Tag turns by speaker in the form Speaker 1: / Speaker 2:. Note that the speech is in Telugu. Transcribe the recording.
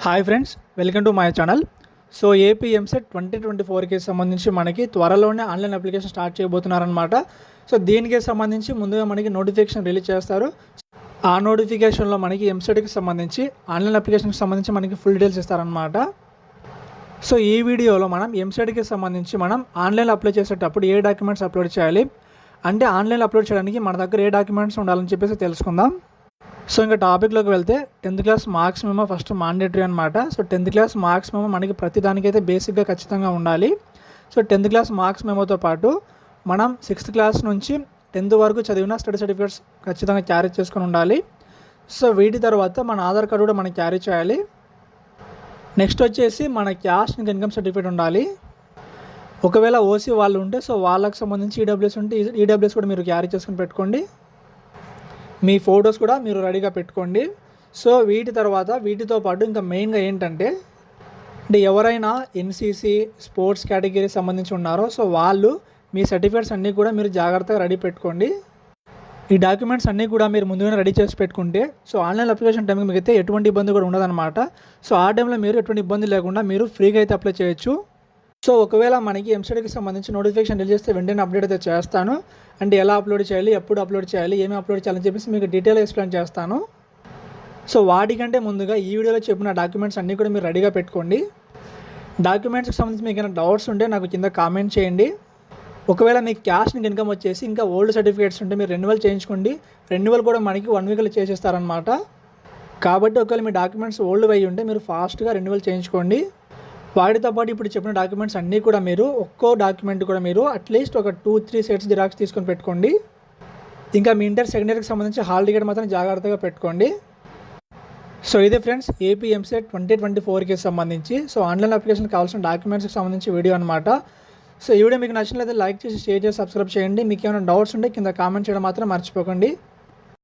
Speaker 1: Hi friends, welcome to my channel. So AP EAMCET 2024కి సంబంధించి మనకి త్వరలోనే ఆన్లైన్ అప్లికేషన్ స్టార్ట్ చేయబోతున్నారనమాట. సో దీనికి సంబంధించి ముందుగా మనకి నోటిఫికేషన్ రిలీజ్ చేస్తారు. ఆ నోటిఫికేషన్లో మనకి ఎంసెట్కి సంబంధించి ఆన్లైన్ అప్లికేషన్కి సంబంధించి మనకి ఫుల్ డీటెయిల్స్ ఇస్తారనమాట. సో ఈ వీడియోలో మనం ఎంసెట్కి సంబంధించి మనం ఆన్లైన్లో అప్లై చేసేటప్పుడు ఏ డాక్యుమెంట్స్ అప్లోడ్ చేయాలి, అంటే ఆన్లైన్లో అప్లోడ్ చేయడానికి మన దగ్గర ఏ డాక్యుమెంట్స్ ఉండాలని చెప్పేసి తెలుసుకుందాం. సో ఇంకా టాపిక్లోకి వెళ్తే 10th class marks memo first mandatory అనమాట. So 10th class marks memo మనకి ప్రతి దానికైతే బేసిక్గా ఖచ్చితంగా ఉండాలి. సో 10th క్లాస్ మార్క్స్ మెమోతో పాటు మనం 6th క్లాస్ నుంచి 10th వరకు చదివిన స్టడీ సర్టిఫికేట్స్ ఖచ్చితంగా క్యారీ చేసుకొని ఉండాలి. సో వీటి తర్వాత మన ఆధార్ కార్డు కూడా మనం క్యారీ చేయాలి. నెక్స్ట్ వచ్చేసి మన క్యాస్ట్ ఇంకా ఇన్కమ్ సర్టిఫికేట్ ఉండాలి. ఒకవేళ ఓసీ వాళ్ళు ఉంటే సో వాళ్ళకి సంబంధించి ఈడబ్ల్యూఎస్ ఉంటే ఈడబ్ల్యూఎస్ కూడా మీరు క్యారీ చేసుకొని పెట్టుకోండి. మీ ఫొటోస్ కూడా మీరు రెడీగా పెట్టుకోండి. సో వీటితో పాటు ఇంకా మెయిన్గా ఏంటంటే ఎవరైనా ఎన్సీసీ స్పోర్ట్స్ కేటగిరీ సంబంధించి ఉన్నారో సో వాళ్ళు మీ సర్టిఫికేట్స్ అన్నీ కూడా మీరు జాగ్రత్తగా రెడీ పెట్టుకోండి. ఈ డాక్యుమెంట్స్ అన్నీ కూడా మీరు ముందుగానే రెడీ చేసి పెట్టుకుంటే సో ఆన్లైన్ అప్లికేషన్ టైంకి మీకు అయితే ఎటువంటి ఇబ్బంది కూడా ఉండదన్నమాట. సో ఆ టైంలో మీరు ఎటువంటి ఇబ్బంది లేకుండా మీరు ఫ్రీగా అయితే అప్లై చేయొచ్చు. సో ఒకవేళ మనకి ఎంసెట్కి సంబంధించి నోటిఫికేషన్ రిలీజ్ చేస్తే వెంటనే అప్డేట్ అయితే చేస్తాను. అంటే ఎలా అప్లోడ్ చేయాలి, ఎప్పుడు అప్లోడ్ చేయాలి, ఏమి అప్లోడ్ చేయాలని చెప్పేసి మీకు డీటెయిల్గా ఎక్స్ప్లెయిన్ చేస్తాను. సో వాటికంటే ముందుగా ఈ వీడియోలో చెప్పిన డాక్యుమెంట్స్ అన్నీ కూడా మీరు రెడీగా పెట్టుకోండి. డాక్యుమెంట్స్కి సంబంధించి మీకు ఏమైనా డౌట్స్ ఉంటే నాకు కింద కామెంట్ చేయండి. ఒకవేళ మీకు క్యాష్ ఇన్కమ్ వచ్చేసి ఇంకా ఓల్డ్ సర్టిఫికేట్స్ ఉంటే మీరు రెన్యువల్ చేయించుకోండి. రెన్యువల్ కూడా మనకి 1 వీక్లో చేసేస్తారనమాట. కాబట్టి ఒకవేళ మీ డాక్యుమెంట్స్ ఓల్డ్ అయ్యి ఉంటే మీరు ఫాస్ట్గా రెన్యువల్ చేయించుకోండి. వాటితో పాటు ఇప్పుడు చెప్పిన డాక్యుమెంట్స్ అన్నీ కూడా మీరు ఒక్కో డాక్యుమెంట్ కూడా మీరు అట్లీస్ట్ ఒక 2-3 సెట్స్ జిరాక్స్ తీసుకొని పెట్టుకోండి. ఇంకా మీ ఇంటర్ సెకండ్ ఇయర్కి సంబంధించి హాల్ టికెట్ మాత్రం జాగ్రత్తగా పెట్టుకోండి. సో ఇది ఫ్రెండ్స్ ఏపీ ఎంసెట్ 2024కి సంబంధించి సో ఆన్లైన్ అప్లికేషన్ కావాల్సిన డాక్యుమెంట్స్కి సంబంధించి వీడియో అనమాట. సో ఈ వీడియో మీకు నచ్చినట్లయితే లైక్ చేసి షేర్ చేసి సబ్స్క్రైబ్ చేయండి. మీకు ఏమైనా డౌట్స్ ఉంటే కింద కామెంట్ చేయడం మాత్రం మర్చిపోకండి.